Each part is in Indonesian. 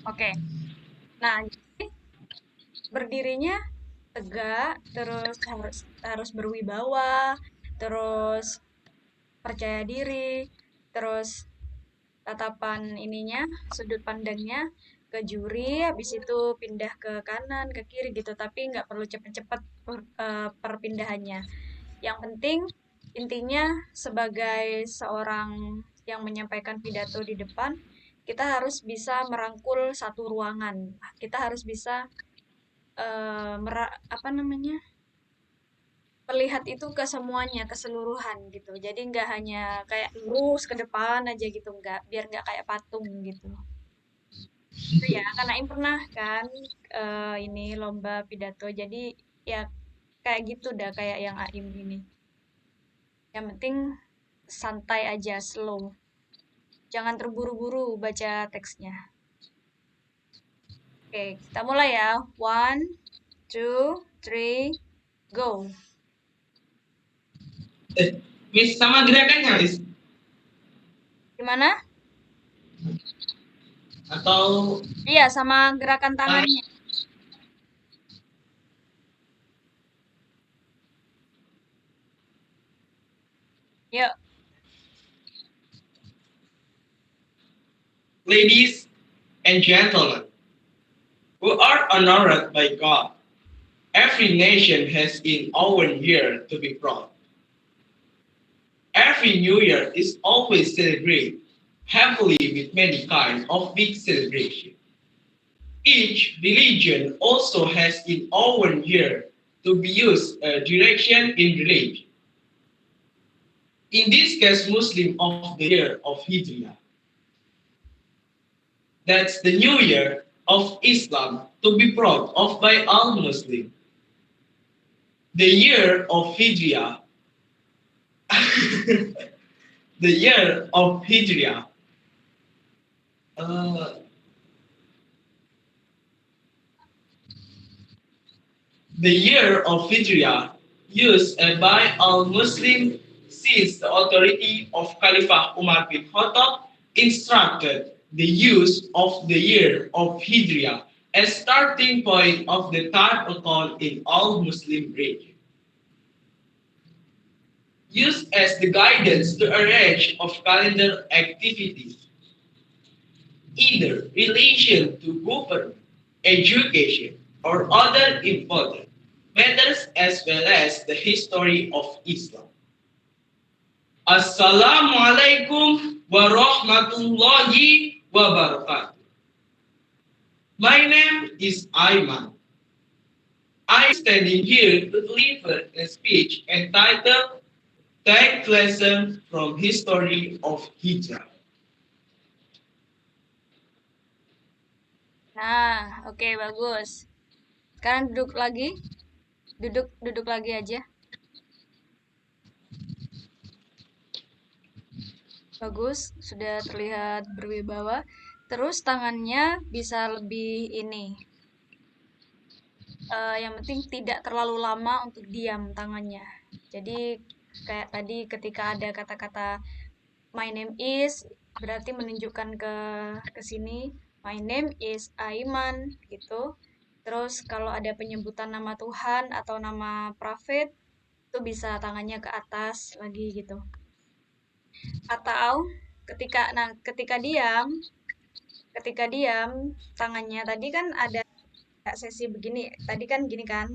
Oke. Nah, jadi berdirinya tegak, terus harus harus berwibawa, terus percaya diri, terus tatapan ininya, sudut pandangnya ke juri, habis itu pindah ke kanan, ke kiri gitu, tapi nggak perlu cepet-cepet perpindahannya. Yang penting intinya sebagai seorang yang menyampaikan pidato di depan, kita harus bisa merangkul satu ruangan. Kita harus bisa apa namanya? Melihat itu ke semuanya, keseluruhan gitu. Jadi nggak hanya kayak lurus ke depan aja gitu, nggak, biar nggak kayak patung gitu. Itu ya, karena Aing pernah kan ini lomba pidato. Jadi ya kayak gitu dah kayak yang Aim ini. Yang penting santai aja, slow. Jangan terburu-buru baca teksnya. Oke, kita mulai ya. One, two, three, go. Miss sama gerakannya, Miss? Gimana? Atau Iya, sama gerakan uh, tangannya. Yuk. ladies and gentlemen, who are honored by God? Every nation has its own year to be proud. Every New Year is always celebrated happily with many kinds of big celebration. Each religion also has its own year to be used direction in religion. In this case, Muslim of the year of Hijrah. That's the new year of Islam to be proud of by all Muslims. The year of Hijrah, the year of Hijrah, uh, the year of Hijrah used by all Muslims since the authority of Khalifah Umar bin Khattab instructed the use of the year of Hijrah as starting point of the time account in all Muslim regions. Used as the guidance to arrange of calendar activities, either relation to government, education, or other important matters as well as the history of Islam. Assalamualaikum warahmatullahi wabarakatuh. My name is Ayman. I'm standing here to deliver a speech entitled 10th Lesson from History of Hijrah. Nah, oke, bagus. Sekarang duduk lagi. Duduk lagi aja. Bagus, sudah terlihat berwibawa. Terus tangannya bisa lebih ini. Yang penting tidak terlalu lama untuk diam tangannya. Jadi kayak tadi ketika ada kata-kata my name is, berarti menunjukkan ke sini. My name is Aiman gitu. Terus kalau ada penyebutan nama Tuhan atau nama prophet itu bisa tangannya ke atas lagi gitu. Atau ketika diam tangannya tadi kan ada sesi begini. Tadi kan gini kan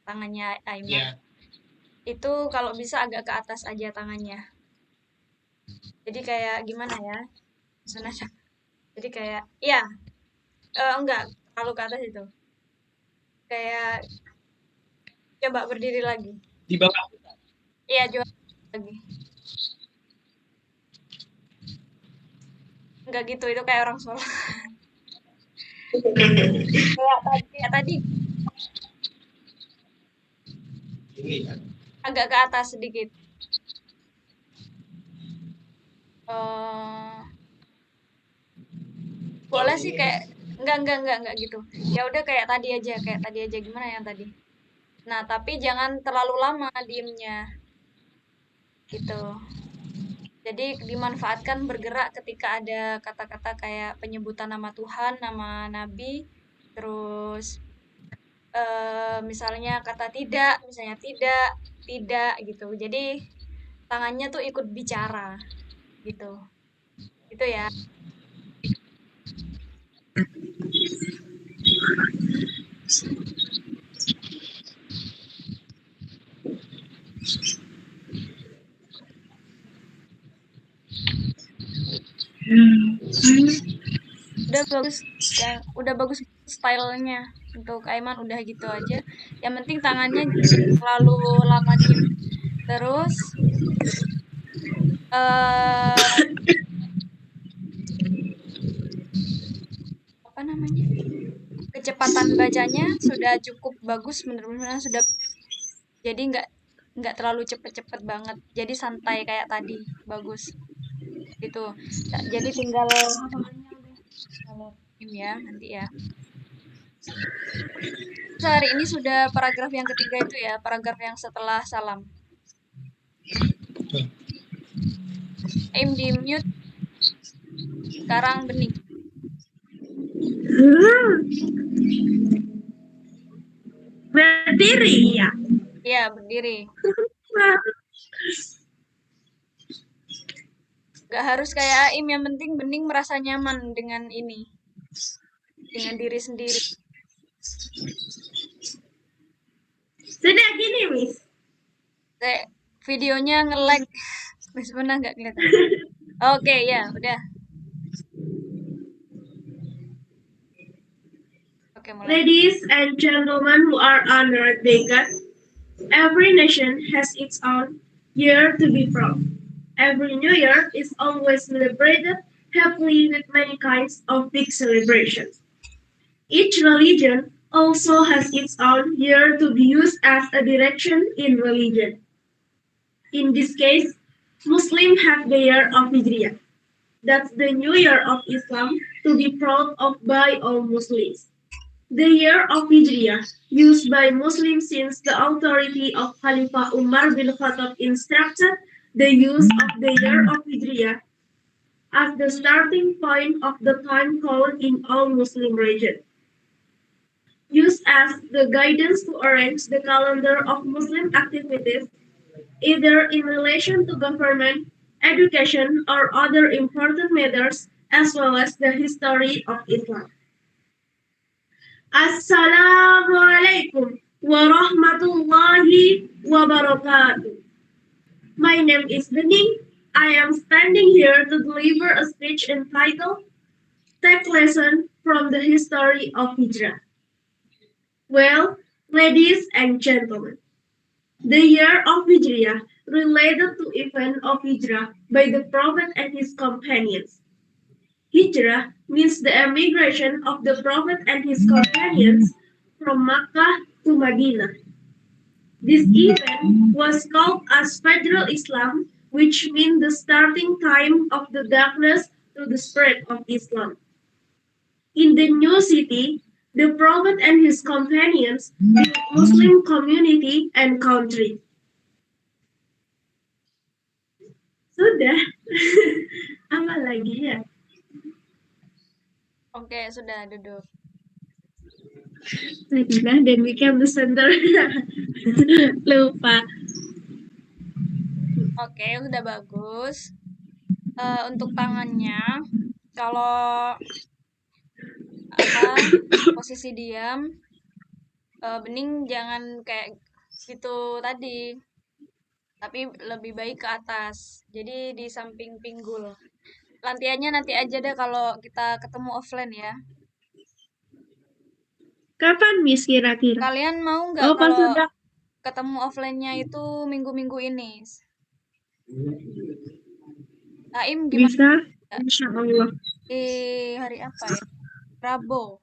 tangannya Aiman. Yeah. Itu kalau bisa agak ke atas aja tangannya. Jadi kayak gimana ya? Sana. Jadi kayak iya, enggak terlalu ke atas itu. Kayak coba berdiri lagi. Di bawah. Iya, coba lagi. Enggak gitu, itu kayak orang sholat. Kayak tadi Ini kan. agak ke atas sedikit. eh Kalau boleh sih ini kayak enggak gitu. Ya udah kayak tadi aja gimana yang tadi. Nah, tapi jangan terlalu lama diemnya gitu. Jadi dimanfaatkan bergerak ketika ada kata-kata kayak penyebutan nama Tuhan, nama Nabi, terus misalnya kata tidak, misalnya tidak, tidak gitu. Jadi tangannya tuh ikut bicara gitu. Itu ya. Udah bagus ya, udah bagus stylenya. Untuk Aiman udah gitu aja. Yang penting tangannya terlalu lama diem. Terus eh apa namanya? Kecepatan bacanya sudah cukup bagus, benar-benar sudah. Jadi nggak terlalu cepet-cepet banget. Jadi santai kayak tadi, bagus. Gitu. Jadi tinggal hafalannya udah. Kalau ini ya nanti ya. Hari ini sudah paragraf yang ketiga itu ya, paragraf yang setelah salam. Aim di mute, sekarang bening. Berdiri ya. Iya, berdiri. Gak harus kayak Aim, yang penting bening merasa nyaman dengan ini. Dengan diri sendiri. Sudah gini, Miss. Kayak videonya nge-lag. Miss pernah nggak kelihatan? Oke, ya, udah. Oke, mulai. Ladies and gentlemen who are honored by God, every nation has its own year to be proud. Every New Year is always celebrated happily with many kinds of big celebrations. Each religion also has its own year to be used as a direction in religion. In this case, Muslims have the year of Hijriah. That's the new year of Islam to be proud of by all Muslims. The year of Hijriah, used by Muslims since the authority of Khalifah Umar bin Khattab instructed the use of the year of Hijriah as the starting point of the time count in all Muslim regions. Used as the guidance to arrange the calendar of Muslim activities, either in relation to government, education, or other important matters, as well as the history of Islam. Assalamu alaikum wa rahmatullahi wa barakatuh. My name is Bening. I am standing here to deliver a speech entitled Take Lesson from the History of Hijrah. Well, ladies and gentlemen, the year of Hijriah related to event of Hijrah by the Prophet and his companions. Hijrah means the emigration of the Prophet and his companions from Makkah to Medina. This event was called as Fajrul Islam, which means the starting time of the darkness to the spread of Islam. In the new city, the Prophet and his companions built Muslim community and country. Sudah. Apa lagi ya? Oke, sudah duduk. Medina then became the center. Lupa. Oke, udah bagus. Untuk tangannya, kalau apa posisi diam, bening jangan kayak gitu tadi, tapi lebih baik ke atas. Jadi di samping pinggul. Latihannya nanti aja deh kalau kita ketemu offline ya. Kapan Miss kira-kira? Kalian mau nggak Oh, pas kalau sudah. ketemu offline-nya itu minggu-minggu ini? Naim gimana? Bisa? Insya Allah. Di hari apa ya? Rabu.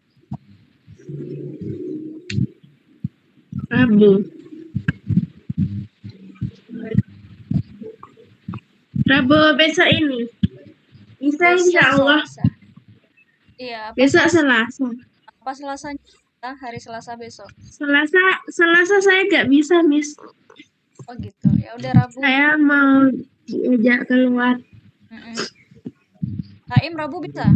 Rabu. Rabu besok ini. Bisa insya Allah. Bisa. Iya, apa Besok Selasa. Apa Selasanya? Hari Selasa besok. Selasa saya nggak bisa, Miss. Oh gitu. Ya udah Rabu. Saya mau diajak keluar. Mm-mm. Taim Rabu bisa?